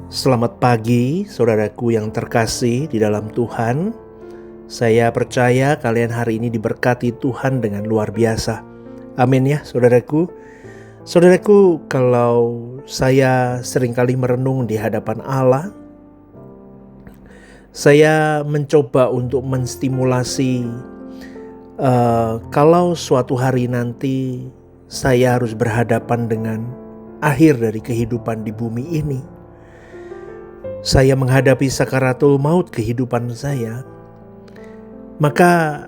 Selamat pagi, saudaraku yang terkasih di dalam Tuhan. Saya percaya kalian hari ini diberkati Tuhan dengan luar biasa. Amin ya, saudaraku. Saudaraku, kalau saya seringkali merenung di hadapan Allah, saya mencoba untuk menstimulasi kalau suatu hari nanti saya harus berhadapan dengan akhir dari kehidupan di bumi ini. Saya menghadapi sakaratul maut kehidupan saya, maka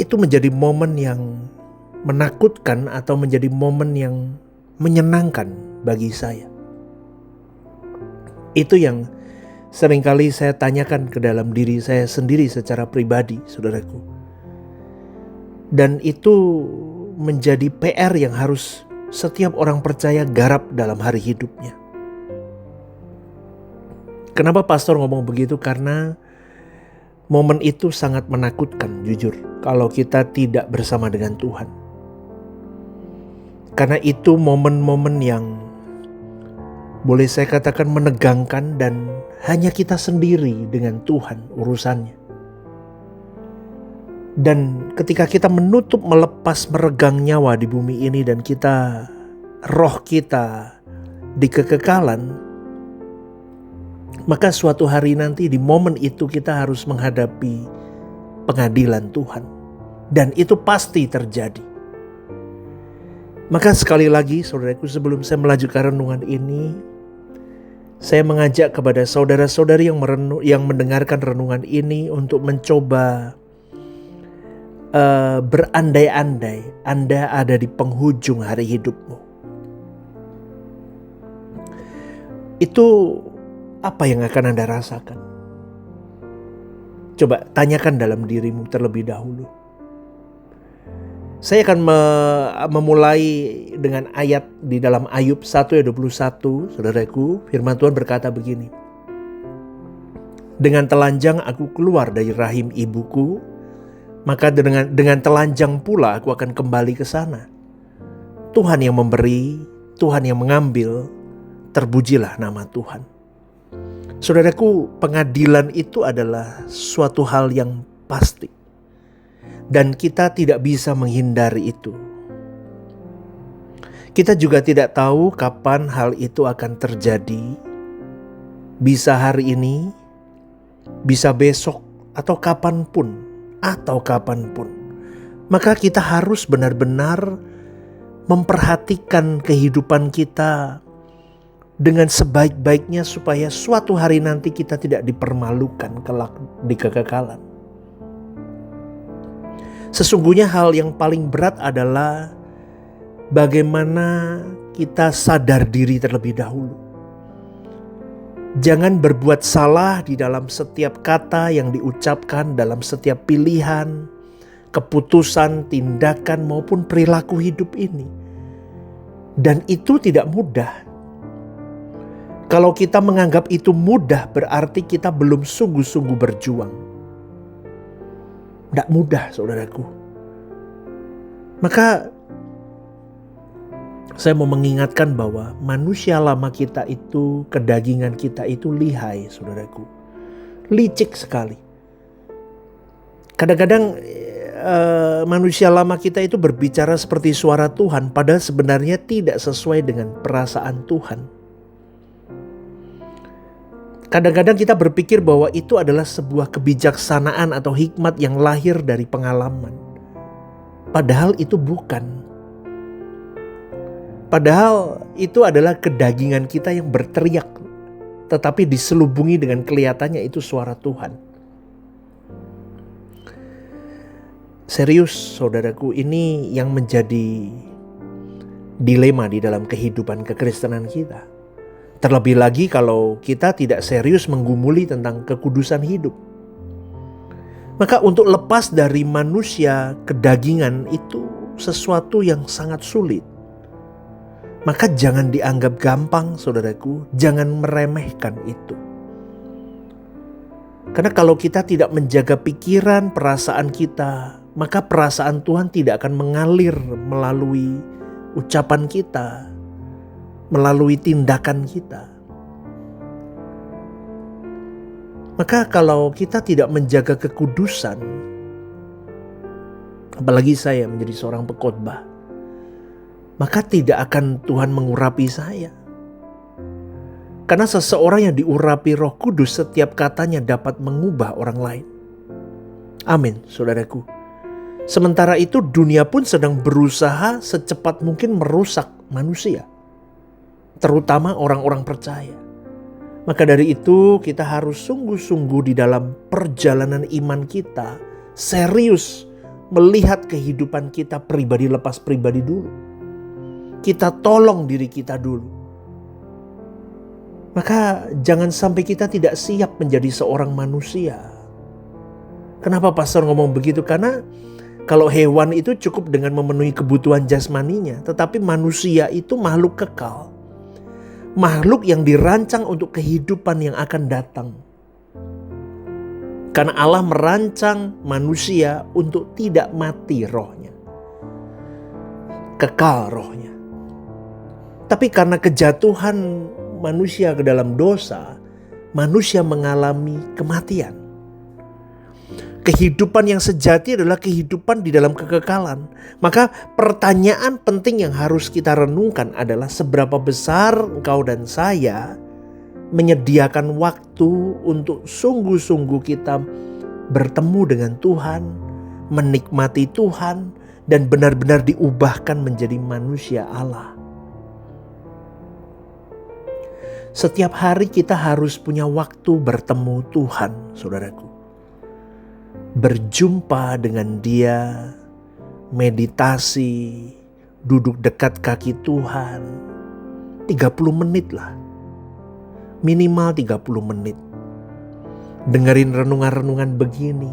itu menjadi momen yang menakutkan atau menjadi momen yang menyenangkan bagi saya. Itu yang seringkali saya tanyakan ke dalam diri saya sendiri secara pribadi, saudaraku. Dan itu menjadi PR yang harus setiap orang percaya garap dalam hari hidupnya. Kenapa pastor ngomong begitu? Karena momen itu sangat menakutkan, jujur, kalau kita tidak bersama dengan Tuhan. Karena itu momen-momen yang boleh saya katakan menegangkan dan hanya kita sendiri dengan Tuhan urusannya. Dan ketika kita menutup, melepas, meregang nyawa di bumi ini dan roh kita di kekekalan, maka suatu hari nanti di momen itu kita harus menghadapi pengadilan Tuhan. Dan itu pasti terjadi. Maka sekali lagi saudaraku, sebelum saya melanjutkan renungan ini, saya mengajak kepada saudara-saudari yang mendengarkan renungan ini untuk mencoba berandai-andai Anda ada di penghujung hari hidupmu. Itu apa yang akan Anda rasakan? Coba tanyakan dalam dirimu terlebih dahulu. Saya akan memulai dengan ayat di dalam Ayub 1 ayat 21, saudaraku. Firman Tuhan berkata begini. Dengan telanjang aku keluar dari rahim ibuku, maka dengan telanjang pula aku akan kembali ke sana. Tuhan yang memberi, Tuhan yang mengambil, terpujilah nama Tuhan. Saudaraku, pengadilan itu adalah suatu hal yang pasti. Dan kita tidak bisa menghindari itu. Kita juga tidak tahu kapan hal itu akan terjadi. Bisa hari ini, bisa besok, atau kapanpun. Maka kita harus benar-benar memperhatikan kehidupan kita dengan sebaik-baiknya supaya suatu hari nanti kita tidak dipermalukan kelak di kekekalan. Sesungguhnya hal yang paling berat adalah bagaimana kita sadar diri terlebih dahulu. Jangan berbuat salah di dalam setiap kata yang diucapkan, dalam setiap pilihan, keputusan, tindakan maupun perilaku hidup ini. Dan itu tidak mudah. Kalau kita menganggap itu mudah, berarti kita belum sungguh-sungguh berjuang. Tidak mudah, saudaraku. Maka saya mau mengingatkan bahwa manusia lama kita itu, kedagingan kita itu lihai, saudaraku. Licik sekali. Kadang-kadang manusia lama kita itu berbicara seperti suara Tuhan, padahal sebenarnya tidak sesuai dengan perasaan Tuhan. Kadang-kadang kita berpikir bahwa itu adalah sebuah kebijaksanaan atau hikmat yang lahir dari pengalaman. Padahal itu bukan. Padahal itu adalah kedagingan kita yang berteriak, tetapi diselubungi dengan kelihatannya itu suara Tuhan. Serius, saudaraku, ini yang menjadi dilema di dalam kehidupan kekristenan kita. Terlebih lagi kalau kita tidak serius menggumuli tentang kekudusan hidup. Maka untuk lepas dari manusia kedagingan itu sesuatu yang sangat sulit. Maka jangan dianggap gampang, saudaraku. Jangan meremehkan itu. Karena kalau kita tidak menjaga pikiran, perasaan kita, maka perasaan Tuhan tidak akan mengalir melalui ucapan kita, melalui tindakan kita. Maka kalau kita tidak menjaga kekudusan, apalagi saya menjadi seorang pengkhotbah, maka tidak akan Tuhan mengurapi saya. Karena seseorang yang diurapi Roh Kudus, setiap katanya dapat mengubah orang lain. Amin, saudaraku. Sementara itu dunia pun sedang berusaha secepat mungkin merusak manusia, terutama orang-orang percaya. Maka dari itu kita harus sungguh-sungguh di dalam perjalanan iman kita, serius melihat kehidupan kita pribadi lepas pribadi dulu. Kita tolong diri kita dulu. Maka jangan sampai kita tidak siap menjadi seorang manusia. Kenapa pastor ngomong begitu? Karena kalau hewan itu cukup dengan memenuhi kebutuhan jasmaninya, tetapi manusia itu makhluk kekal. Makhluk yang dirancang untuk kehidupan yang akan datang. Karena Allah merancang manusia untuk tidak mati rohnya, kekal rohnya. Tapi karena kejatuhan manusia ke dalam dosa, manusia mengalami kematian. Kehidupan yang sejati adalah kehidupan di dalam kekekalan. Maka pertanyaan penting yang harus kita renungkan adalah seberapa besar engkau dan saya menyediakan waktu untuk sungguh-sungguh kita bertemu dengan Tuhan, menikmati Tuhan, dan benar-benar diubahkan menjadi manusia Allah. Setiap hari kita harus punya waktu bertemu Tuhan, saudaraku. Berjumpa dengan Dia, meditasi, duduk dekat kaki Tuhan, 30 menit lah. Minimal 30 menit. Dengerin renungan-renungan begini.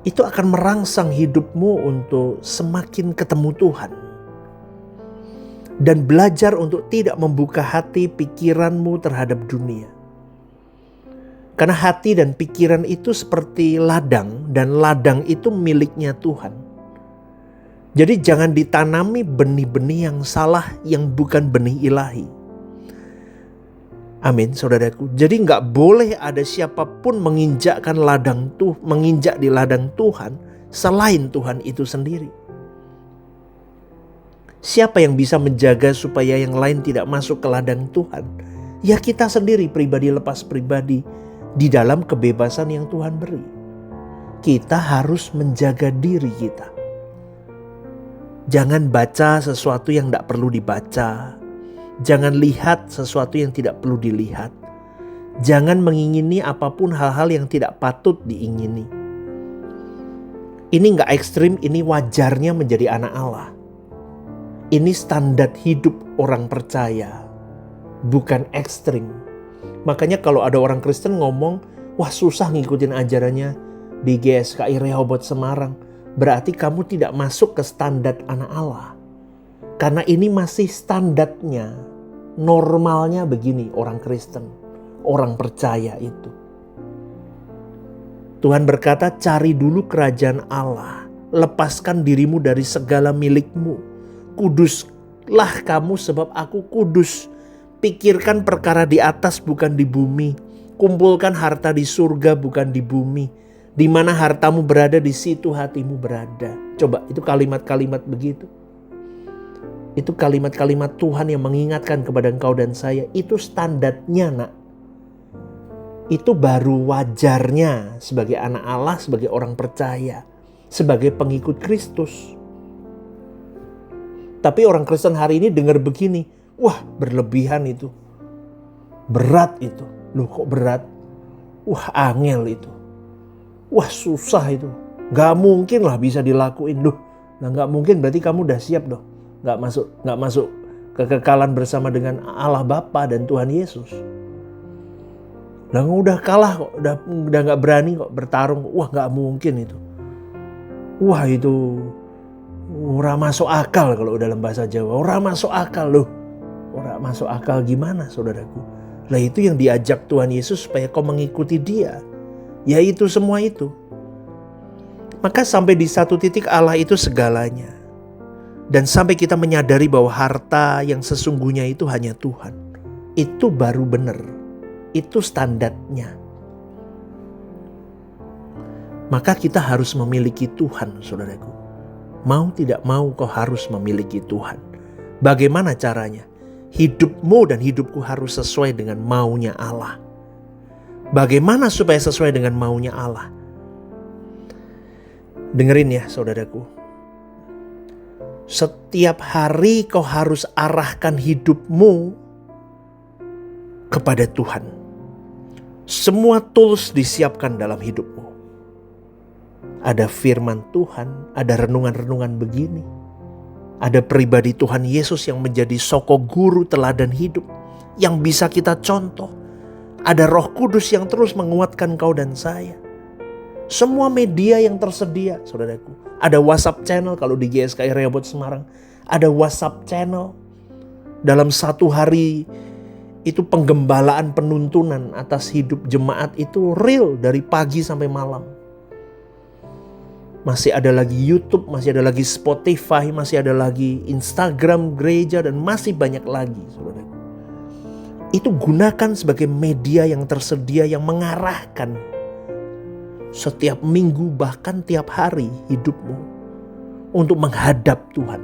Itu akan merangsang hidupmu untuk semakin ketemu Tuhan. Dan belajar untuk tidak membuka hati pikiranmu terhadap dunia. Karena hati dan pikiran itu seperti ladang, dan ladang itu miliknya Tuhan. Jadi jangan ditanami benih-benih yang salah, yang bukan benih ilahi. Amin, saudaraku. Jadi gak boleh ada siapapun menginjak di ladang Tuhan selain Tuhan itu sendiri. Siapa yang bisa menjaga supaya yang lain tidak masuk ke ladang Tuhan? Ya kita sendiri, pribadi lepas pribadi, di dalam kebebasan yang Tuhan beri. Kita harus menjaga diri kita. Jangan baca sesuatu yang tidak perlu dibaca. Jangan lihat sesuatu yang tidak perlu dilihat. Jangan mengingini apapun hal-hal yang tidak patut diingini. Ini gak ekstrim, ini wajarnya menjadi anak Allah. Ini standar hidup orang percaya, bukan ekstrim. Makanya kalau ada orang Kristen ngomong, wah susah ngikutin ajarannya di GSKI Rehoboth Semarang, berarti kamu tidak masuk ke standar anak Allah. Karena ini masih standarnya, normalnya begini orang Kristen, orang percaya itu. Tuhan berkata, cari dulu kerajaan Allah, lepaskan dirimu dari segala milikmu, kuduslah kamu sebab aku kudus. Pikirkan perkara di atas bukan di bumi. Kumpulkan harta di surga bukan di bumi. Di mana hartamu berada, di situ hatimu berada. Coba, itu kalimat-kalimat begitu. Itu kalimat-kalimat Tuhan yang mengingatkan kepada engkau dan saya. Itu standarnya, nak. Itu baru wajarnya sebagai anak Allah, sebagai orang percaya, sebagai pengikut Kristus. Tapi orang Kristen hari ini dengar begini, wah berlebihan itu, berat itu, loh kok berat, wah angel itu, wah susah itu, gak mungkin lah bisa dilakuin, loh, nah gak mungkin berarti kamu udah siap dong, gak masuk kekekalan bersama dengan Allah Bapa dan Tuhan Yesus. Lah udah kalah kok, udah gak berani kok bertarung, wah gak mungkin itu, wah itu ora masuk akal kalau dalam bahasa Jawa, ora masuk akal loh. Orang masuk akal gimana saudaraku? Lah itu yang diajak Tuhan Yesus supaya kau mengikuti Dia. Yaitu semua itu. Maka sampai di satu titik Allah itu segalanya. Dan sampai kita menyadari bahwa harta yang sesungguhnya itu hanya Tuhan. Itu baru benar. Itu standarnya. maka kita harus memiliki Tuhan, saudaraku. Mau tidak mau kau harus memiliki Tuhan. Bagaimana caranya? Hidupmu dan hidupku harus sesuai dengan maunya Allah. Bagaimana supaya sesuai dengan maunya Allah? Dengerin ya saudaraku. Setiap hari kau harus arahkan hidupmu kepada Tuhan. Semua tools disiapkan dalam hidupmu. Ada firman Tuhan, ada renungan-renungan begini. Ada pribadi Tuhan Yesus yang menjadi soko guru teladan hidup yang bisa kita contoh. Ada Roh Kudus yang terus menguatkan kau dan saya. Semua media yang tersedia, saudaraku. Ada WhatsApp channel kalau di GSKI Rehoboth Semarang. Ada WhatsApp channel. Dalam satu hari itu penggembalaan penuntunan atas hidup jemaat itu real dari pagi sampai malam. Masih ada lagi YouTube, masih ada lagi Spotify, masih ada lagi Instagram gereja dan masih banyak lagi, saudaraku. Itu gunakan sebagai media yang tersedia yang mengarahkan setiap minggu bahkan tiap hari hidupmu untuk menghadap Tuhan.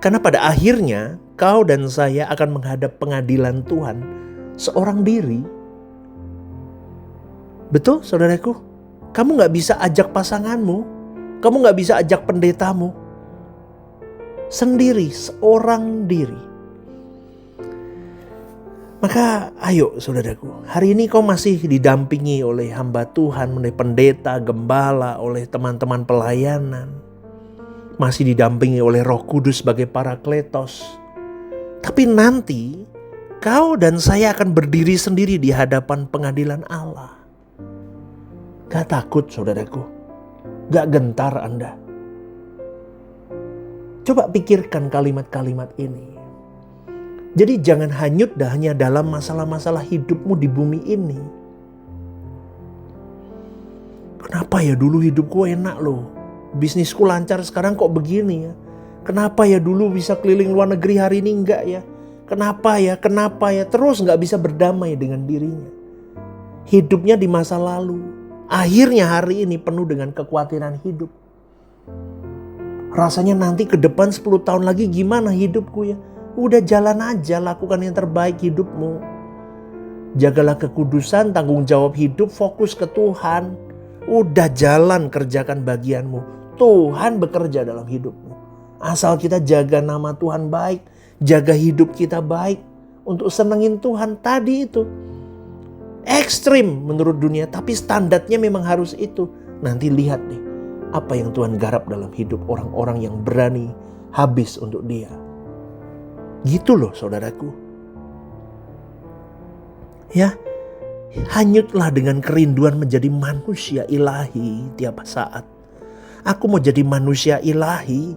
Karena pada akhirnya kau dan saya akan menghadap pengadilan Tuhan seorang diri. Betul saudaraku? Kamu gak bisa ajak pasanganmu. Kamu gak bisa ajak pendetamu. Sendiri, seorang diri. Maka ayo saudaraku, hari ini kau masih didampingi oleh hamba Tuhan, oleh pendeta, gembala, oleh teman-teman pelayanan. Masih didampingi oleh Roh Kudus sebagai parakletos. Tapi nanti kau dan saya akan berdiri sendiri di hadapan pengadilan Allah. Gak takut saudaraku, gak gentar Anda. Coba pikirkan kalimat-kalimat ini. Jadi jangan hanyut hanya dalam masalah-masalah hidupmu di bumi ini. Kenapa ya dulu hidupku enak loh, bisnisku lancar, sekarang kok begini ya. Kenapa ya dulu bisa keliling luar negeri, hari ini enggak ya. Kenapa ya, terus gak bisa berdamai dengan dirinya. Hidupnya di masa lalu. Akhirnya hari ini penuh dengan kekhawatiran hidup. Rasanya nanti ke depan 10 tahun lagi gimana hidupku ya. Udah jalan aja, lakukan yang terbaik hidupmu. Jagalah kekudusan, tanggung jawab hidup, fokus ke Tuhan. Udah jalan, kerjakan bagianmu. Tuhan bekerja dalam hidupmu. Asal kita jaga nama Tuhan baik, jaga hidup kita baik. Untuk senengin Tuhan tadi itu. Ekstrim menurut dunia, tapi standarnya memang harus itu. Nanti lihat deh apa yang Tuhan garap dalam hidup orang-orang yang berani habis untuk Dia. Gitu loh saudaraku. Ya, hanyutlah dengan kerinduan menjadi manusia ilahi tiap saat. Aku mau jadi manusia ilahi.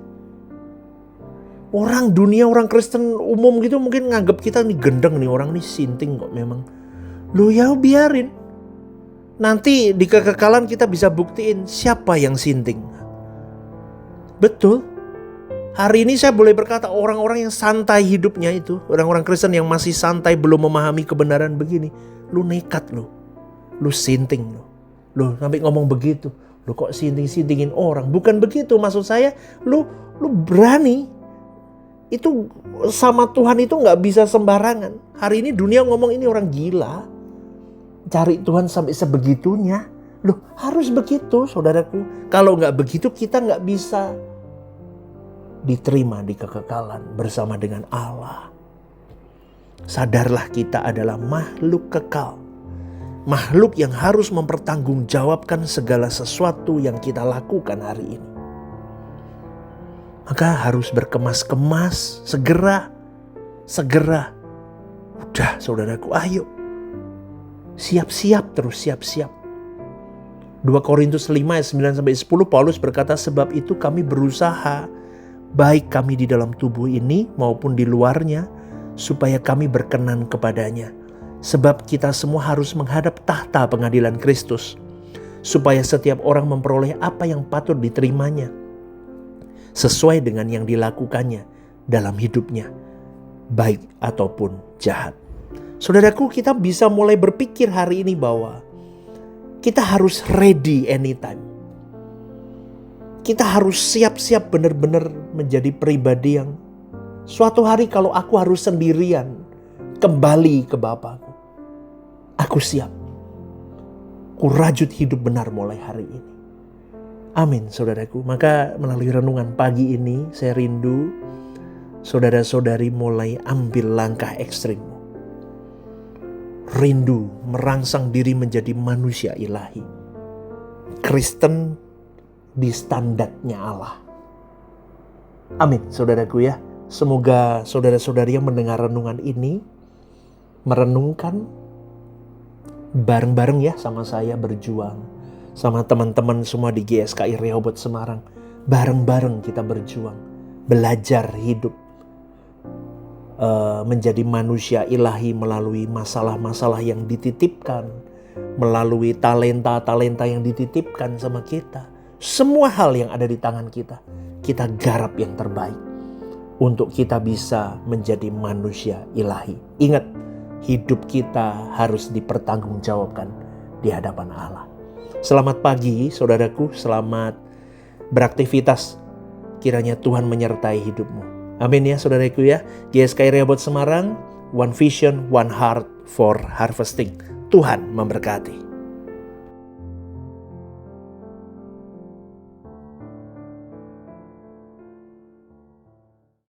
Orang dunia, orang Kristen umum gitu mungkin nganggap kita nih gendeng nih, orang nih sinting kok memang. Lu ya biarin. Nanti di kekekalan kita bisa buktiin siapa yang sinting. Betul. Hari ini saya boleh berkata orang-orang yang santai hidupnya itu, orang-orang Kristen yang masih santai belum memahami kebenaran begini. Lu nekat lu. Lu sinting lu. Lu sampai ngomong begitu. Lu kok sinting-sintingin orang. Bukan begitu maksud saya. Lu berani. Itu sama Tuhan itu gak bisa sembarangan. Hari ini dunia ngomong ini orang gila. Cari Tuhan sampai sebegitunya. Loh harus begitu saudaraku. Kalau gak begitu kita gak bisa diterima di kekekalan bersama dengan Allah. Sadarlah kita adalah makhluk kekal. Makhluk yang harus mempertanggungjawabkan segala sesuatu yang kita lakukan hari ini. Maka harus berkemas-kemas, segera. Udah saudaraku, ayo. Siap-siap terus, siap-siap. 2 Korintus 5 ayat 9-10 Paulus berkata, sebab itu kami berusaha, baik kami di dalam tubuh ini maupun di luarnya, supaya kami berkenan kepadanya. Sebab kita semua harus menghadap tahta pengadilan Kristus, supaya setiap orang memperoleh apa yang patut diterimanya, sesuai dengan yang dilakukannya dalam hidupnya, baik ataupun jahat. Saudaraku, kita bisa mulai berpikir hari ini bahwa Kita harus ready anytime. Kita harus siap-siap benar-benar menjadi pribadi yang suatu hari kalau aku harus sendirian kembali ke Bapakku, aku siap. Ku rajut hidup benar mulai hari ini. Amin, saudaraku. Maka melalui renungan pagi ini saya rindu saudara-saudari mulai ambil langkah ekstrim. Rindu merangsang diri menjadi manusia ilahi. Kristen di standarnya Allah. Amin, saudaraku ya. Semoga saudara-saudari yang mendengar renungan ini merenungkan bareng-bareng ya sama saya berjuang. Sama teman-teman semua di GSKI Rehoboth Semarang. Bareng-bareng kita berjuang. Belajar hidup. Menjadi manusia ilahi melalui masalah-masalah yang dititipkan. Melalui talenta-talenta yang dititipkan sama kita. Semua hal yang ada di tangan kita, kita garap yang terbaik untuk kita bisa menjadi manusia ilahi. Ingat, hidup kita harus dipertanggungjawabkan di hadapan Allah. Selamat pagi saudaraku, selamat beraktivitas. Kiranya Tuhan menyertai hidupmu. Amin ya saudaraku ya. GSKI Rehoboth Semarang, One Vision, One Heart for Harvesting. Tuhan memberkati.